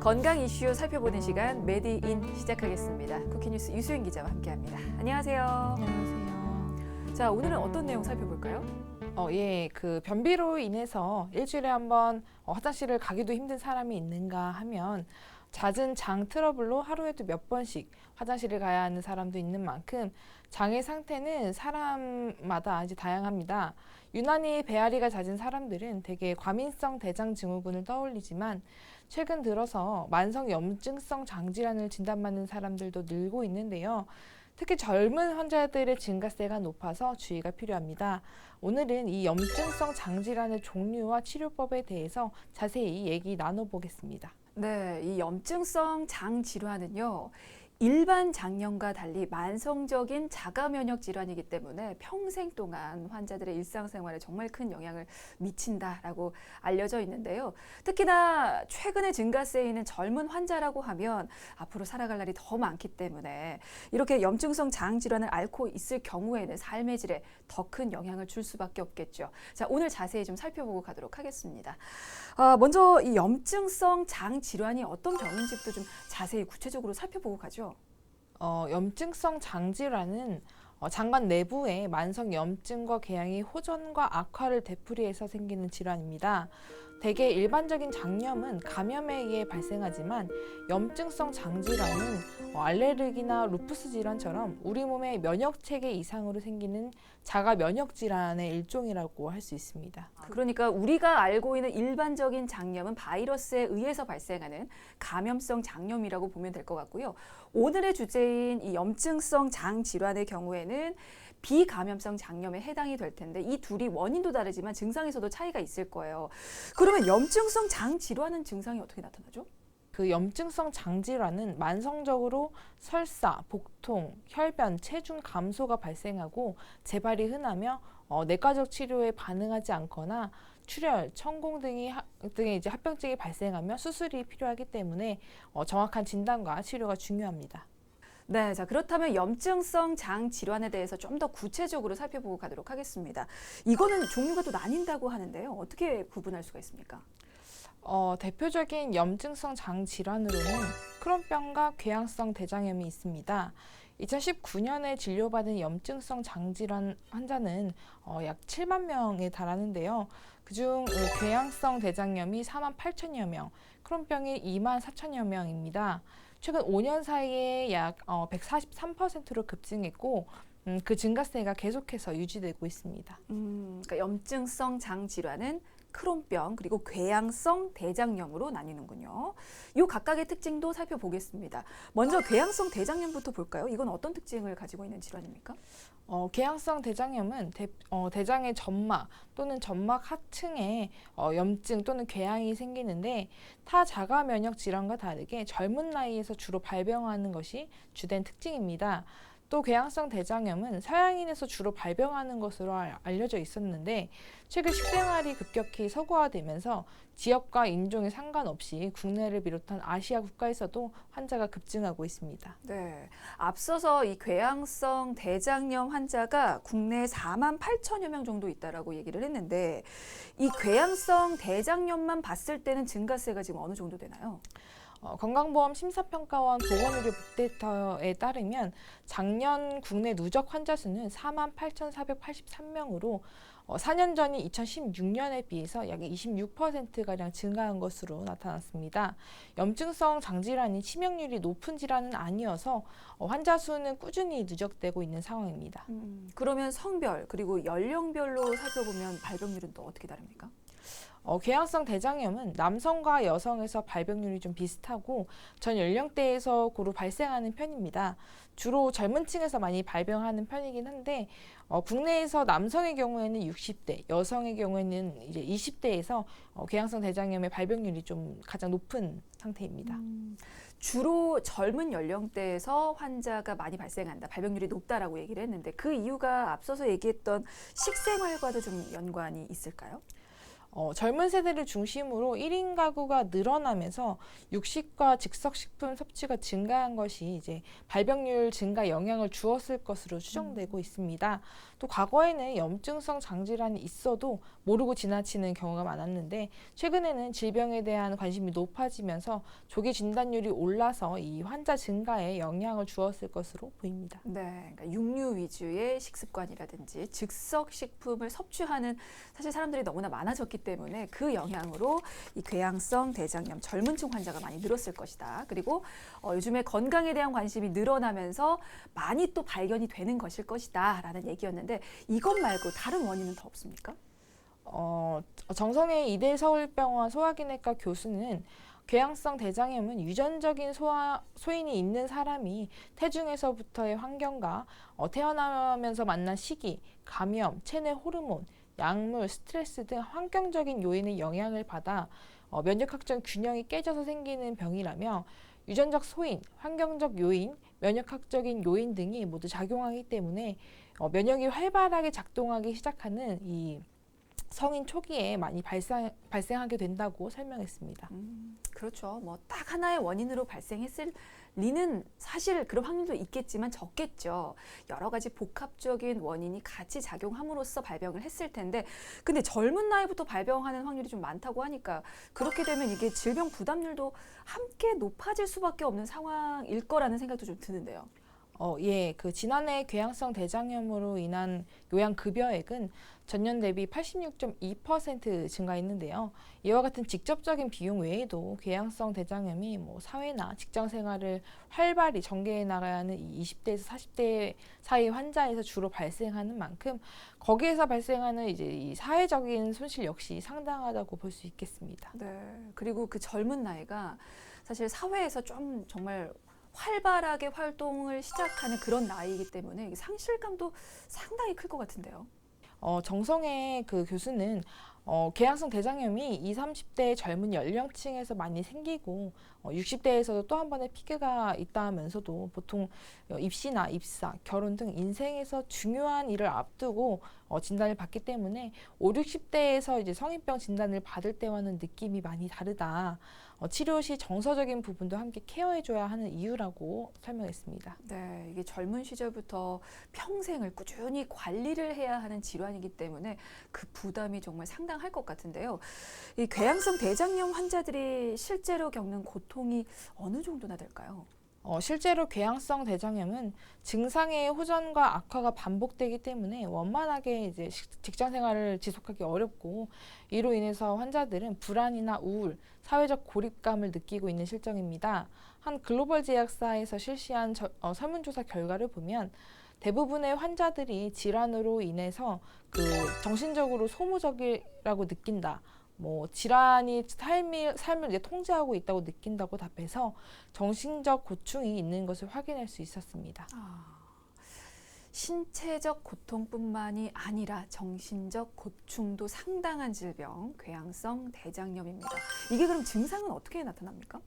건강 이슈 살펴보는 시간 메디인 시작하겠습니다. 쿠키뉴스 유수연 기자와 함께합니다. 안녕하세요. 안녕하세요. 자, 오늘은 어떤 내용 살펴볼까요? 그 변비로 인해서 일주일에 한번 화장실을 가기도 힘든 사람이 있는가 하면 잦은 장 트러블로 하루에도 몇 번씩 화장실을 가야 하는 사람도 있는 만큼 장의 상태는 사람마다 아주 다양합니다. 유난히 배앓이가 잦은 사람들은 대개 과민성 대장 증후군을 떠올리지만 최근 들어서 만성 염증성 장질환을 진단받는 사람들도 늘고 있는데요. 특히 젊은 환자들의 증가세가 높아서 주의가 필요합니다. 오늘은 이 염증성 장질환의 종류와 치료법에 대해서 자세히 얘기 나눠보겠습니다. 네, 이 염증성 장 질환은요. 일반 장염과 달리 만성적인 자가 면역 질환이기 때문에 평생 동안 환자들의 일상생활에 정말 큰 영향을 미친다라고 알려져 있는데요. 특히나 최근에 증가세에 있는 젊은 환자라고 하면 앞으로 살아갈 날이 더 많기 때문에 이렇게 염증성 장 질환을 앓고 있을 경우에는 삶의 질에 더 큰 영향을 줄 수밖에 없겠죠. 자, 오늘 자세히 좀 살펴보고 가도록 하겠습니다. 먼저 이 염증성 장 질환이 어떤 병인지부터 좀 자세히 구체적으로 살펴보고 가죠. 염증성 장질환은 장관 내부에 만성 염증과 궤양이 호전과 악화를 되풀이해서 생기는 질환입니다. 대개 일반적인 장염은 감염에 의해 발생하지만 염증성 장질환은 알레르기나 루푸스 질환처럼 우리 몸의 면역 체계 이상으로 생기는 자가 면역 질환의 일종이라고 할 수 있습니다. 그러니까 우리가 알고 있는 일반적인 장염은 바이러스에 의해서 발생하는 감염성 장염이라고 보면 될 것 같고요. 오늘의 주제인 이 염증성 장 질환의 경우에는 비감염성 장염에 해당이 될 텐데 이 둘이 원인도 다르지만 증상에서도 차이가 있을 거예요. 그러면 염증성 장 질환은 증상이 어떻게 나타나죠? 그 염증성 장질환은 만성적으로 설사, 복통, 혈변, 체중 감소가 발생하고 재발이 흔하며 내과적 치료에 반응하지 않거나 출혈, 천공 등의 이제 합병증이 발생하며 수술이 필요하기 때문에 정확한 진단과 치료가 중요합니다. 네, 자 그렇다면 염증성 장 질환에 대해서 좀 더 구체적으로 살펴보고 가도록 하겠습니다. 이거는 종류가 또 나뉜다고 하는데요. 어떻게 구분할 수가 있습니까? 대표적인 염증성 장 질환으로는 크론병과 궤양성 대장염이 있습니다. 2019년에 진료받은 염증성 장질환 환자는 약 7만 명에 달하는데요. 그중 궤양성 대장염이 4만 8천여 명, 크론병이 2만 4천여 명입니다. 최근 5년 사이에 약 143%로 급증했고 그 증가세가 계속해서 유지되고 있습니다. 그러니까 염증성 장 질환은 크론병 그리고 궤양성 대장염으로 나뉘는군요. 이 각각의 특징도 살펴보겠습니다. 먼저 궤양성 대장염부터 볼까요? 이건 어떤 특징을 가지고 있는 질환입니까? 궤양성 대장염은 대장의 점막 또는 점막 하층에 염증 또는 궤양이 생기는데 타 자가 면역 질환과 다르게 젊은 나이에서 주로 발병하는 것이 주된 특징입니다. 또 궤양성 대장염은 서양인에서 주로 발병하는 것으로 알려져 있었는데 최근 식생활이 급격히 서구화되면서 지역과 인종에 상관없이 국내를 비롯한 아시아 국가에서도 환자가 급증하고 있습니다. 네, 앞서서 이 궤양성 대장염 환자가 국내에 4만 8천여 명 정도 있다라고 얘기를 했는데 이 궤양성 대장염만 봤을 때는 증가세가 지금 어느 정도 되나요? 건강보험 심사평가원 보건의료 빅데이터에 따르면 작년 국내 누적 환자 수는 4만 8,483명으로 4년 전인 2016년에 비해서 약 26%가량 증가한 것으로 나타났습니다. 염증성 장질환이 치명률이 높은 질환은 아니어서 환자 수는 꾸준히 누적되고 있는 상황입니다. 그러면 성별 그리고 연령별로 살펴보면 발병률은 또 어떻게 다릅니까? 궤양성 대장염은 남성과 여성에서 발병률이 좀 비슷하고 전 연령대에서 고루 발생하는 편입니다. 주로 젊은 층에서 많이 발병하는 편이긴 한데 국내에서 남성의 경우에는 60대, 여성의 경우에는 이제 20대에서 궤양성 대장염의 발병률이 좀 가장 높은 상태입니다. 주로 젊은 연령대에서 환자가 많이 발생한다, 발병률이 높다라고 얘기를 했는데 그 이유가 앞서서 얘기했던 식생활과도 좀 연관이 있을까요? 젊은 세대를 중심으로 1인 가구가 늘어나면서 육식과 즉석식품 섭취가 증가한 것이 이제 발병률 증가 영향을 주었을 것으로 추정되고 있습니다. 또 과거에는 염증성 장질환이 있어도 모르고 지나치는 경우가 많았는데 최근에는 질병에 대한 관심이 높아지면서 조기 진단율이 올라서 이 환자 증가에 영향을 주었을 것으로 보입니다. 네, 그러니까 육류 위주의 식습관이라든지 즉석 식품을 섭취하는 사실 사람들이 너무나 많아졌기 때문에 그 영향으로 이 궤양성 대장염 젊은 층 환자가 많이 늘었을 것이다. 그리고 요즘에 건강에 대한 관심이 늘어나면서 많이 또 발견이 되는 것일 것이다라는 얘기였는데 이것 말고 다른 원인은 더 없습니까? 정성의 이대 서울병원 소화기내과 교수는 궤양성 대장염은 유전적인 소인이 있는 사람이 태중에서부터의 환경과 태어나면서 만난 시기, 감염, 체내 호르몬, 약물, 스트레스 등 환경적인 요인의 영향을 받아 면역학적 균형이 깨져서 생기는 병이라며 유전적 소인, 환경적 요인, 면역학적인 요인 등이 모두 작용하기 때문에 면역이 활발하게 작동하기 시작하는 이 성인 초기에 많이 발생하게 된다고 설명했습니다. 그렇죠. 뭐 딱 하나의 원인으로 발생했을 리는 사실 그런 확률도 있겠지만 적겠죠. 여러 가지 복합적인 원인이 같이 작용함으로써 발병을 했을 텐데 근데 젊은 나이부터 발병하는 확률이 좀 많다고 하니까 그렇게 되면 이게 질병 부담률도 함께 높아질 수밖에 없는 상황일 거라는 생각도 좀 드는데요. 예, 그 지난해 궤양성 대장염으로 인한 요양급여액은 전년 대비 86.2% 증가했는데요. 이와 같은 직접적인 비용 외에도 궤양성 대장염이 사회나 직장 생활을 활발히 전개해 나가야 하는 이 20대에서 40대 사이 환자에서 주로 발생하는 만큼 거기에서 발생하는 이제 이 사회적인 손실 역시 상당하다고 볼 수 있겠습니다. 네. 그리고 그 젊은 나이가 사실 사회에서 좀 정말 활발하게 활동을 시작하는 그런 나이이기 때문에 상실감도 상당히 클 것 같은데요. 정성의 그 교수는 궤양성 대장염이 20, 30대 젊은 연령층에서 많이 생기고 60대에서도 또 한 번의 피크가 있다면서도 보통 입시나 입사, 결혼 등 인생에서 중요한 일을 앞두고 진단을 받기 때문에 5, 60대에서 이제 성인병 진단을 받을 때와는 느낌이 많이 다르다. 치료 시 정서적인 부분도 함께 케어해줘야 하는 이유라고 설명했습니다. 네, 이게 젊은 시절부터 평생을 꾸준히 관리를 해야 하는 질환이기 때문에 그 부담이 정말 상당할 것 같은데요. 이 궤양성 대장염 환자들이 실제로 겪는 고통이 어느 정도나 될까요? 실제로 궤양성 대장염은 증상의 호전과 악화가 반복되기 때문에 원만하게 이제 직장 생활을 지속하기 어렵고 이로 인해서 환자들은 불안이나 우울, 사회적 고립감을 느끼고 있는 실정입니다. 한 글로벌 제약사에서 실시한 설문조사 결과를 보면 대부분의 환자들이 질환으로 인해서 그 정신적으로 소모적이라고 느낀다. 질환이 삶을 이제 통제하고 있다고 느낀다고 답해서 정신적 고충이 있는 것을 확인할 수 있었습니다. 신체적 고통뿐만이 아니라 정신적 고충도 상당한 질병, 궤양성 대장염입니다. 이게 그럼 증상은 어떻게 나타납니까?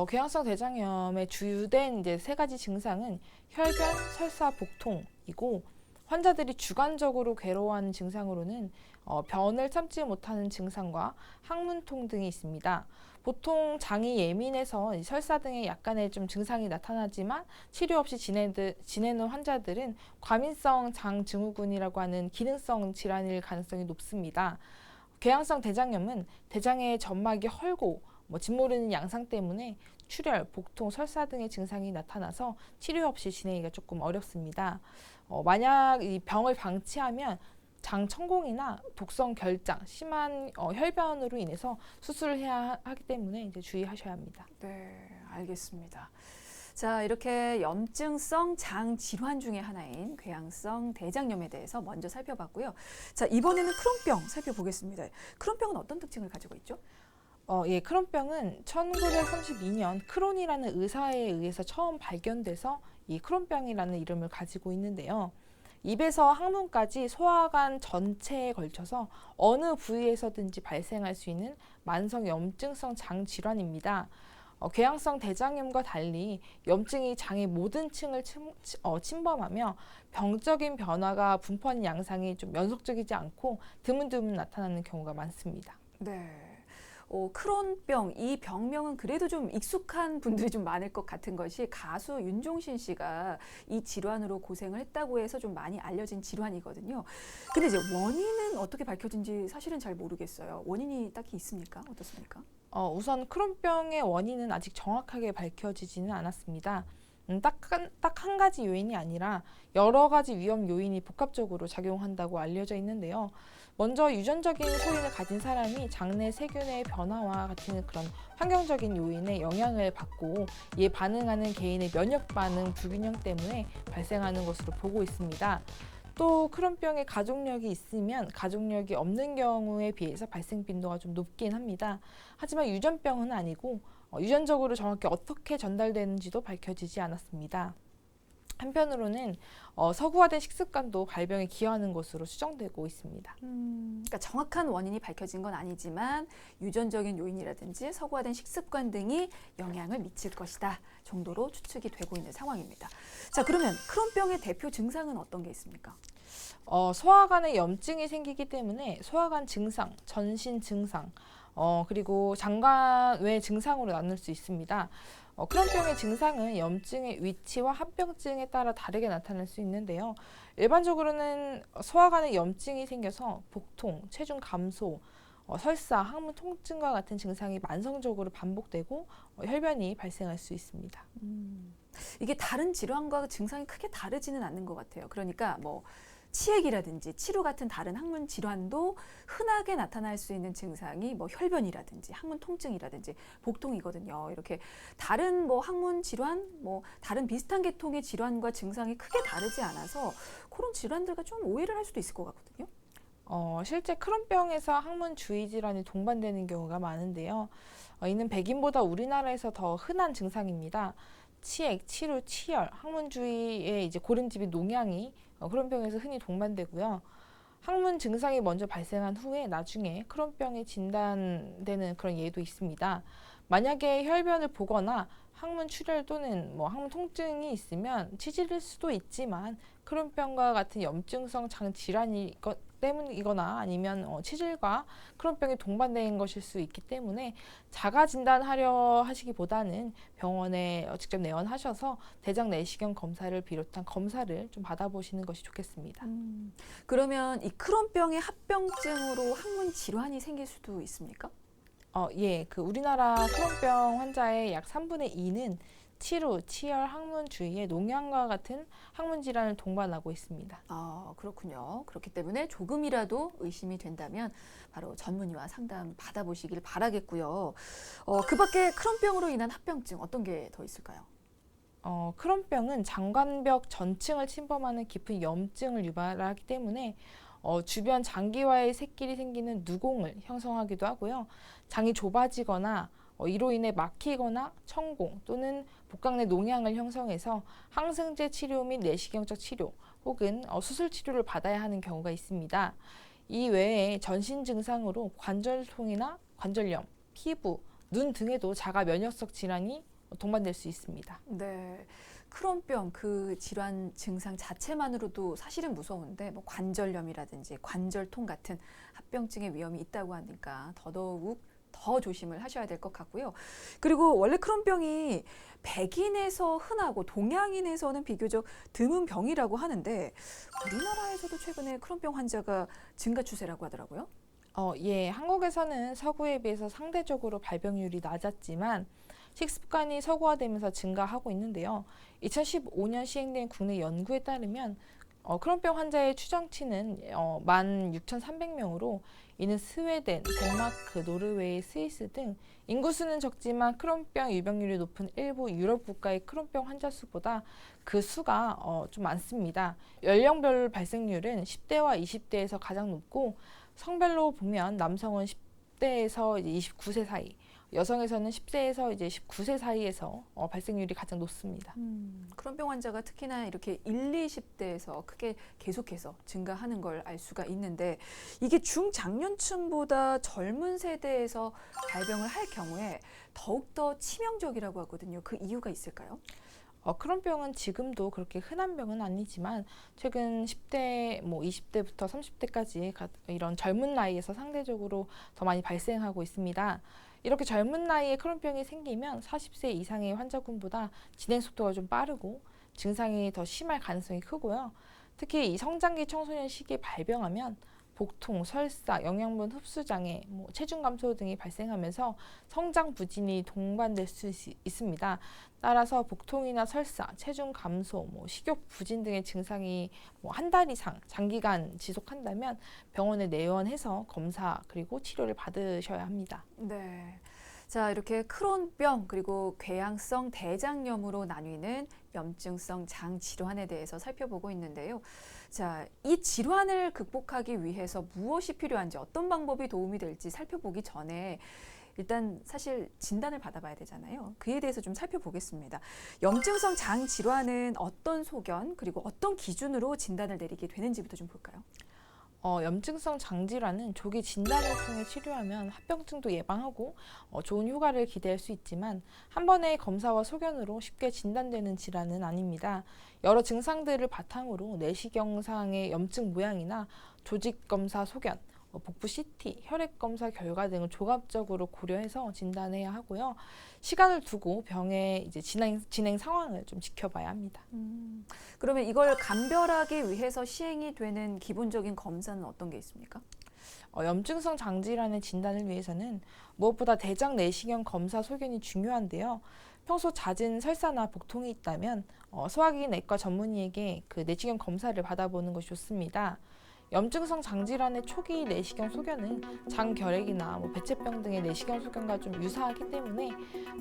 궤양성 대장염의 주된 이제 세 가지 증상은 혈변, 설사, 복통이고 환자들이 주관적으로 괴로워하는 증상으로는 변을 참지 못하는 증상과 항문통 등이 있습니다. 보통 장이 예민해서 설사 등의 약간의 좀 증상이 나타나지만 치료 없이 지내는 환자들은 과민성 장증후군이라고 하는 기능성 질환일 가능성이 높습니다. 궤양성 대장염은 대장의 점막이 헐고 짓모르는 양상 때문에 출혈, 복통, 설사 등의 증상이 나타나서 치료 없이 지내기가 조금 어렵습니다. 만약 이 병을 방치하면 장 천공이나 독성 결장, 심한 혈변으로 인해서 수술을 해야 하기 때문에 이제 주의하셔야 합니다. 네, 알겠습니다. 자, 이렇게 염증성 장 질환 중에 하나인 궤양성 대장염에 대해서 먼저 살펴봤고요. 자, 이번에는 크론병 살펴보겠습니다. 크론병은 어떤 특징을 가지고 있죠? 예, 크론병은 1932년 크론이라는 의사에 의해서 처음 발견돼서 이 크론병이라는 이름을 가지고 있는데요. 입에서 항문까지 소화관 전체에 걸쳐서 어느 부위에서든지 발생할 수 있는 만성 염증성 장 질환입니다. 궤양성 대장염과 달리 염증이 장의 모든 층을 침범하며 병적인 변화가 분포하는 양상이 좀 연속적이지 않고 드문드문 나타나는 경우가 많습니다. 네. 크론병, 이 병명은 그래도 좀 익숙한 분들이 좀 많을 것 같은 것이 가수 윤종신 씨가 이 질환으로 고생을 했다고 해서 좀 많이 알려진 질환이거든요. 근데 이제 원인은 어떻게 밝혀진지 사실은 잘 모르겠어요. 원인이 딱히 있습니까? 어떻습니까? 우선 크론병의 원인은 아직 정확하게 밝혀지지는 않았습니다. 딱 한 가지 요인이 아니라 여러 가지 위험 요인이 복합적으로 작용한다고 알려져 있는데요. 먼저 유전적인 소인을 가진 사람이 장내 세균의 변화와 같은 그런 환경적인 요인에 영향을 받고 이에 반응하는 개인의 면역 반응 불균형 때문에 발생하는 것으로 보고 있습니다. 또 크론병에 가족력이 있으면 가족력이 없는 경우에 비해서 발생 빈도가 좀 높긴 합니다. 하지만 유전병은 아니고 유전적으로 정확히 어떻게 전달되는지도 밝혀지지 않았습니다. 한편으로는 서구화된 식습관도 발병에 기여하는 것으로 추정되고 있습니다. 그러니까 정확한 원인이 밝혀진 건 아니지만 유전적인 요인이라든지 서구화된 식습관 등이 영향을 미칠 것이다 정도로 추측이 되고 있는 상황입니다. 자, 그러면 크론병의 대표 증상은 어떤 게 있습니까? 소화관에 염증이 생기기 때문에 소화관 증상, 전신 증상, 그리고 장관 외 증상으로 나눌 수 있습니다. 크론병의 증상은 염증의 위치와 합병증에 따라 다르게 나타날 수 있는데요. 일반적으로는 소화관에 염증이 생겨서 복통, 체중 감소, 설사, 항문 통증과 같은 증상이 만성적으로 반복되고 혈변이 발생할 수 있습니다. 이게 다른 질환과 증상이 크게 다르지는 않는 것 같아요. 그러니까 뭐 치액이라든지 치루 같은 다른 항문 질환도 흔하게 나타날 수 있는 증상이 뭐 혈변이라든지 항문 통증이라든지 복통이거든요. 이렇게 다른 뭐 항문 질환, 뭐 다른 비슷한 계통의 질환과 증상이 크게 다르지 않아서 그런 질환들과 좀 오해를 할 수도 있을 것 같거든요. 실제 크론병에서 항문 주위 질환이 동반되는 경우가 많은데요. 이는 백인보다 우리나라에서 더 흔한 증상입니다. 치액, 치루, 치열, 항문 주위에 이제 고름집이 농양이 크론병에서 흔히 동반되고요. 항문 증상이 먼저 발생한 후에 나중에 크론병이 진단되는 그런 예도 있습니다. 만약에 혈변을 보거나 항문 출혈 또는 뭐 항문 통증이 있으면 치질일 수도 있지만 크론병과 같은 염증성 장 질환이 때문이거나 아니면 치질과 크론병이 동반된 것일 수 있기 때문에 자가 진단하려 하시기보다는 병원에 직접 내원하셔서 대장 내시경 검사를 비롯한 검사를 좀 받아보시는 것이 좋겠습니다. 그러면 이 크론병의 합병증으로 항문 질환이 생길 수도 있습니까? 예, 우리나라 크론병 환자의 약 3분의 2는 치루, 치열, 항문 주위에 농양과 같은 항문 질환을 동반하고 있습니다. 아, 그렇군요. 그렇기 때문에 조금이라도 의심이 된다면 바로 전문의와 상담 받아보시길 바라겠고요. 그 밖에 크론병으로 인한 합병증 어떤 게 더 있을까요? 크론병은 장관벽 전층을 침범하는 깊은 염증을 유발하기 때문에 주변 장기와의 샛길이 생기는 누공을 형성하기도 하고요. 장이 좁아지거나 이로 인해 막히거나 천공 또는 복강 내 농양을 형성해서 항생제 치료 및 내시경적 치료 혹은 수술 치료를 받아야 하는 경우가 있습니다. 이 외에 전신 증상으로 관절통이나 관절염, 피부, 눈 등에도 자가 면역성 질환이 동반될 수 있습니다. 네. 크론병 그 질환 증상 자체만으로도 사실은 무서운데 뭐 관절염이라든지 관절통 같은 합병증의 위험이 있다고 하니까 더더욱 더 조심을 하셔야 될 것 같고요. 그리고 원래 크론병이 백인에서 흔하고 동양인에서는 비교적 드문 병이라고 하는데 우리나라에서도 최근에 크론병 환자가 증가 추세라고 하더라고요. 예, 한국에서는 서구에 비해서 상대적으로 발병률이 낮았지만 식습관이 서구화되면서 증가하고 있는데요. 2015년 시행된 국내 연구에 따르면 크론병 환자의 추정치는 16,300명으로 이는 스웨덴, 덴마크, 노르웨이, 스위스 등 인구수는 적지만 크론병 유병률이 높은 일부 유럽 국가의 크론병 환자 수보다 그 수가 좀 많습니다. 연령별 발생률은 10대와 20대에서 가장 높고 성별로 보면 남성은 10대에서 이제 29세 사이, 여성에서는 10세에서 이제 19세 사이에서 발생률이 가장 높습니다. 크론병 환자가 특히나 이렇게 1, 20대에서 크게 계속해서 증가하는 걸 알 수가 있는데 이게 중장년층보다 젊은 세대에서 발병을 할 경우에 더욱더 치명적이라고 하거든요. 그 이유가 있을까요? 크론병은 지금도 그렇게 흔한 병은 아니지만 최근 10대, 20대부터 30대까지 이런 젊은 나이에서 상대적으로 더 많이 발생하고 있습니다. 이렇게 젊은 나이에 크론병이 생기면 40세 이상의 환자군보다 진행 속도가 좀 빠르고 증상이 더 심할 가능성이 크고요. 특히 이 성장기 청소년 시기에 발병하면 복통, 설사, 영양분 흡수 장애, 체중 감소 등이 발생하면서 성장 부진이 동반될 수 있습니다. 따라서 복통이나 설사, 체중 감소, 식욕 부진 등의 증상이 한 달 이상 장기간 지속한다면 병원에 내원해서 검사 그리고 치료를 받으셔야 합니다. 네. 자, 이렇게 크론병 그리고 궤양성 대장염으로 나뉘는 염증성 장 질환에 대해서 살펴보고 있는데요. 자, 이 질환을 극복하기 위해서 무엇이 필요한지 어떤 방법이 도움이 될지 살펴보기 전에 일단 사실 진단을 받아봐야 되잖아요. 그에 대해서 좀 살펴보겠습니다. 염증성 장 질환은 어떤 소견 그리고 어떤 기준으로 진단을 내리게 되는지부터 좀 볼까요? 염증성 장질환은 조기 진단을 통해 치료하면 합병증도 예방하고 좋은 효과를 기대할 수 있지만 한 번의 검사와 소견으로 쉽게 진단되는 질환은 아닙니다. 여러 증상들을 바탕으로 내시경상의 염증 모양이나 조직 검사 소견, 복부 CT, 혈액 검사 결과 등을 종합적으로 고려해서 진단해야 하고요. 시간을 두고 병의 이제 진행 상황을 좀 지켜봐야 합니다. 그러면 이걸 감별하기 위해서 시행이 되는 기본적인 검사는 어떤 게 있습니까? 염증성 장질환의 진단을 위해서는 무엇보다 대장 내시경 검사 소견이 중요한데요. 평소 잦은 설사나 복통이 있다면 소화기 내과 전문의에게 그 내시경 검사를 받아보는 것이 좋습니다. 염증성 장질환의 초기 내시경 소견은 장결핵이나 배체병 등의 내시경 소견과 좀 유사하기 때문에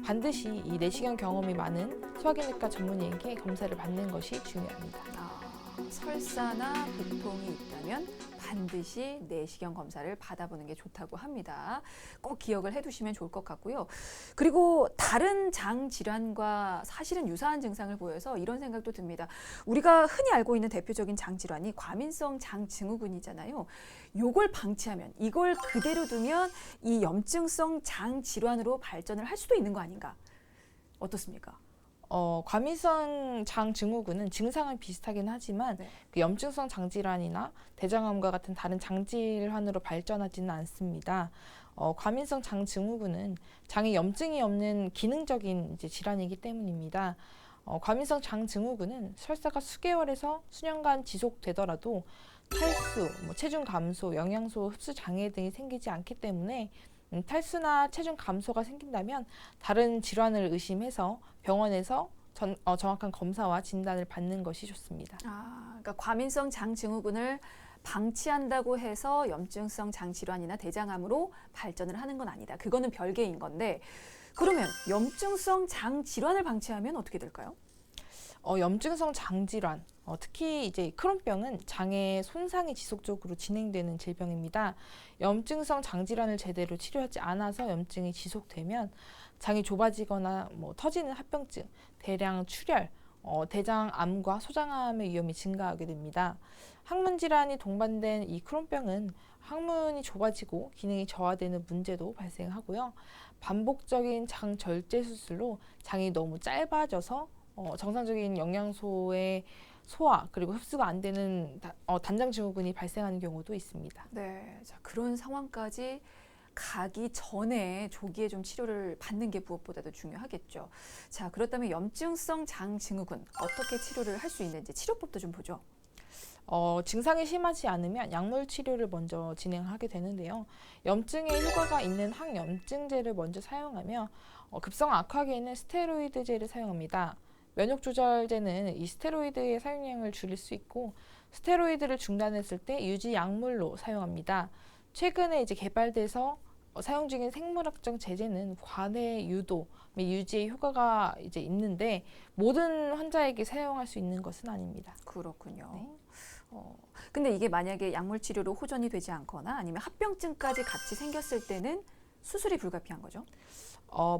반드시 이 내시경 경험이 많은 소화기내과 전문의에게 검사를 받는 것이 중요합니다. 설사나 복통이 있다면 반드시 내시경 검사를 받아보는 게 좋다고 합니다. 꼭 기억을 해두시면 좋을 것 같고요. 그리고 다른 장 질환과 사실은 유사한 증상을 보여서 이런 생각도 듭니다. 우리가 흔히 알고 있는 대표적인 장 질환이 과민성 장 증후군이잖아요. 이걸 방치하면, 이걸 그대로 두면 이 염증성 장 질환으로 발전을 할 수도 있는 거 아닌가? 어떻습니까? 과민성 장 증후군은 증상은 비슷하긴 하지만 그 염증성 장질환이나 대장암과 같은 다른 장질환으로 발전하지는 않습니다. 과민성 장 증후군은 장에 염증이 없는 기능적인 이제 질환이기 때문입니다. 과민성 장 증후군은 설사가 수개월에서 수년간 지속되더라도 탈수, 체중 감소, 영양소 흡수 장애 등이 생기지 않기 때문에 탈수나 체중 감소가 생긴다면 다른 질환을 의심해서 병원에서 정확한 검사와 진단을 받는 것이 좋습니다. 그러니까 과민성 장 증후군을 방치한다고 해서 염증성 장 질환이나 대장암으로 발전을 하는 건 아니다. 그거는 별개인 건데 그러면 염증성 장 질환을 방치하면 어떻게 될까요? 염증성 장질환, 특히 이제 크론병은 장의 손상이 지속적으로 진행되는 질병입니다. 염증성 장질환을 제대로 치료하지 않아서 염증이 지속되면 장이 좁아지거나 터지는 합병증, 대량 출혈, 대장암과 소장암의 위험이 증가하게 됩니다. 항문 질환이 동반된 이 크론병은 항문이 좁아지고 기능이 저하되는 문제도 발생하고요. 반복적인 장 절제 수술로 장이 너무 짧아져서 정상적인 영양소의 소화 그리고 흡수가 안 되는 단장 증후군이 발생하는 경우도 있습니다. 네, 자, 그런 상황까지 가기 전에 조기에 좀 치료를 받는 게 무엇보다도 중요하겠죠. 자, 그렇다면 염증성 장 증후군 어떻게 치료를 할 수 있는지 치료법도 좀 보죠. 증상이 심하지 않으면 약물 치료를 먼저 진행하게 되는데요. 염증에 효과가 있는 항염증제를 먼저 사용하며 급성 악화기에는 스테로이드제를 사용합니다. 면역 조절제는 이 스테로이드의 사용량을 줄일 수 있고 스테로이드를 중단했을 때 유지 약물로 사용합니다. 최근에 이제 개발돼서 사용 중인 생물학적 제제는 관해 유도 및 유지에 효과가 이제 있는데 모든 환자에게 사용할 수 있는 것은 아닙니다. 그렇군요. 네. 근데 이게 만약에 약물 치료로 호전이 되지 않거나 아니면 합병증까지 같이 생겼을 때는 수술이 불가피한 거죠?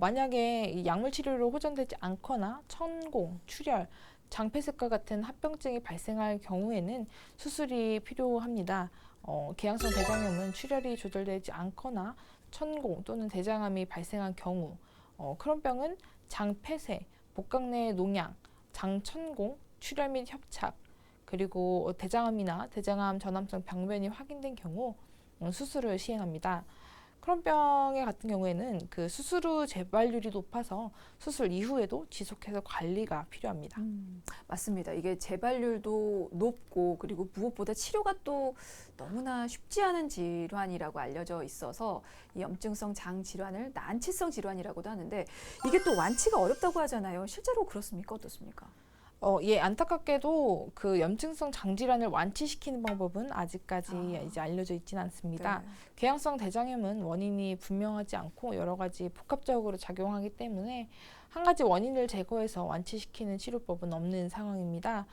만약에 이 약물 치료로 호전되지 않거나 천공, 출혈, 장폐색과 같은 합병증이 발생할 경우에는 수술이 필요합니다. 궤양성 대장염은 출혈이 조절되지 않거나 천공 또는 대장암이 발생한 경우, 크론병은 장폐쇄, 복강 내 농양, 장천공, 출혈 및 협착, 그리고 대장암이나 대장암 전암성 병변이 확인된 경우 수술을 시행합니다. 크론병의 같은 경우에는 그 수술 후 재발률이 높아서 수술 이후에도 지속해서 관리가 필요합니다. 맞습니다. 이게 재발률도 높고 그리고 무엇보다 치료가 또 너무나 쉽지 않은 질환이라고 알려져 있어서 이 염증성 장 질환을 난치성 질환이라고도 하는데 이게 또 완치가 어렵다고 하잖아요. 실제로 그렇습니까? 어떻습니까? 예, 안타깝게도 그 염증성 장질환을 완치시키는 방법은 아직까지 이제 알려져 있지는 않습니다. 네. 궤양성 대장염은 원인이 분명하지 않고 여러 가지 복합적으로 작용하기 때문에 한 가지 원인을 제거해서 완치시키는 치료법은 없는 상황입니다.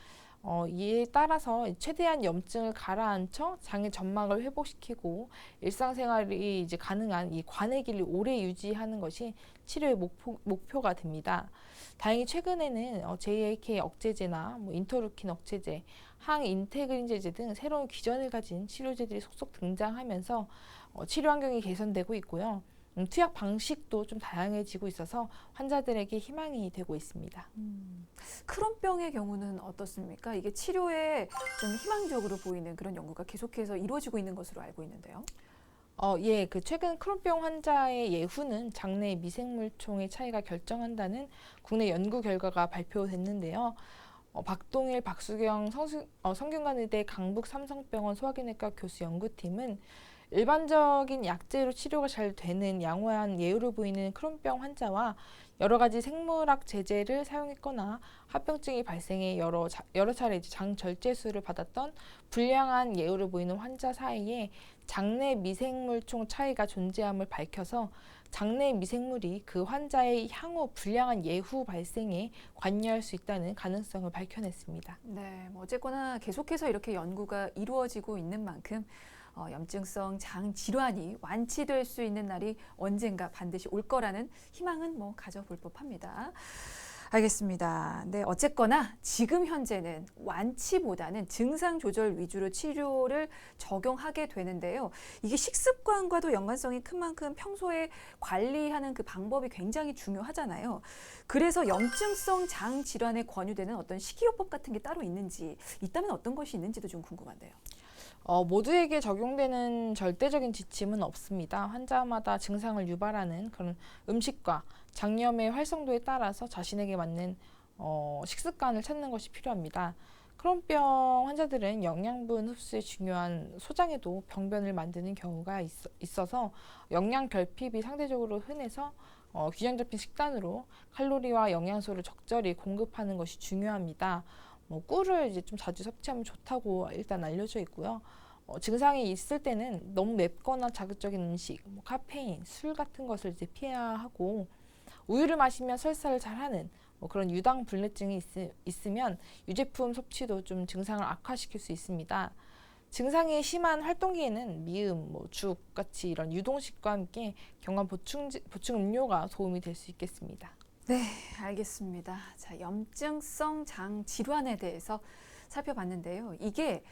이에 따라서 최대한 염증을 가라앉혀 장의 점막을 회복시키고 일상생활이 이제 가능한 이 관해기를 오래 유지하는 것이 치료의 목표가 됩니다. 다행히 최근에는 JAK 억제제나 인터루킨 억제제, 항인테그린제제 등 새로운 기전을 가진 치료제들이 속속 등장하면서 치료 환경이 개선되고 있고요. 투약 방식도 좀 다양해지고 있어서 환자들에게 희망이 되고 있습니다. 크론병의 경우는 어떻습니까? 이게 치료에 좀 희망적으로 보이는 그런 연구가 계속해서 이루어지고 있는 것으로 알고 있는데요. 예, 그 최근 크론병 환자의 예후는 장내 미생물총의 차이가 결정한다는 국내 연구 결과가 발표됐는데요. 박동일, 박수경 성균관의대 강북삼성병원 소화기내과 교수 연구팀은 일반적인 약제로 치료가 잘 되는 양호한 예후를 보이는 크론병 환자와 여러 가지 생물학 제제를 사용했거나 합병증이 발생해 여러 차례 장 절제술을 받았던 불량한 예후를 보이는 환자 사이에 장내 미생물총 차이가 존재함을 밝혀서 장내 미생물이 그 환자의 향후 불량한 예후 발생에 관여할 수 있다는 가능성을 밝혀냈습니다. 네, 어쨌거나 계속해서 이렇게 연구가 이루어지고 있는 만큼 염증성 장 질환이 완치될 수 있는 날이 언젠가 반드시 올 거라는 희망은 가져볼 법합니다. 알겠습니다. 네, 어쨌거나 지금 현재는 완치보다는 증상 조절 위주로 치료를 적용하게 되는데요. 이게 식습관과도 연관성이 큰 만큼 평소에 관리하는 그 방법이 굉장히 중요하잖아요. 그래서 염증성 장 질환에 권유되는 어떤 식이요법 같은 게 따로 있는지, 있다면 어떤 것이 있는지도 좀 궁금한데요. 모두에게 적용되는 절대적인 지침은 없습니다. 환자마다 증상을 유발하는 그런 음식과 장염의 활성도에 따라서 자신에게 맞는 식습관을 찾는 것이 필요합니다. 크론병 환자들은 영양분 흡수에 중요한 소장에도 병변을 만드는 경우가 있어서 영양 결핍이 상대적으로 흔해서 균형 잡힌 식단으로 칼로리와 영양소를 적절히 공급하는 것이 중요합니다. 꿀을 이제 좀 자주 섭취하면 좋다고 일단 알려져 있고요. 증상이 있을 때는 너무 맵거나 자극적인 음식, 카페인, 술 같은 것을 이제 피해야 하고 우유를 마시면 설사를 잘하는 그런 유당불내증이 있으면 유제품 섭취도 좀 증상을 악화시킬 수 있습니다. 증상이 심한 활동기에는 미음, 죽 같이 이런 유동식과 함께 경감 보충 음료가 도움이 될 수 있겠습니다. 네, 알겠습니다. 자, 염증성 장 질환에 대해서 살펴봤는데요. 이게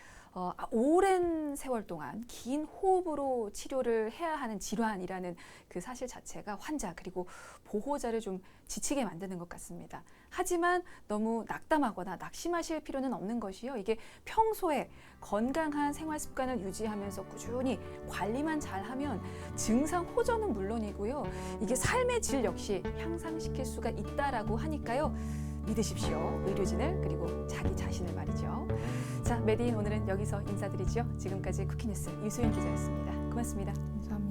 오랜 세월 동안 긴 호흡으로 치료를 해야 하는 질환이라는 그 사실 자체가 환자 그리고 보호자를 좀 지치게 만드는 것 같습니다. 하지만 너무 낙담하거나 낙심하실 필요는 없는 것이요. 이게 평소에 건강한 생활 습관을 유지하면서 꾸준히 관리만 잘하면 증상 호전은 물론이고요. 이게 삶의 질 역시 향상시킬 수가 있다라고 하니까요. 믿으십시오. 의료진을 그리고 자기 자신을 말이죠. 자, 메디인 오늘은 여기서 인사드리죠. 지금까지 쿠키뉴스 유수연 기자였습니다. 고맙습니다. 감사합니다.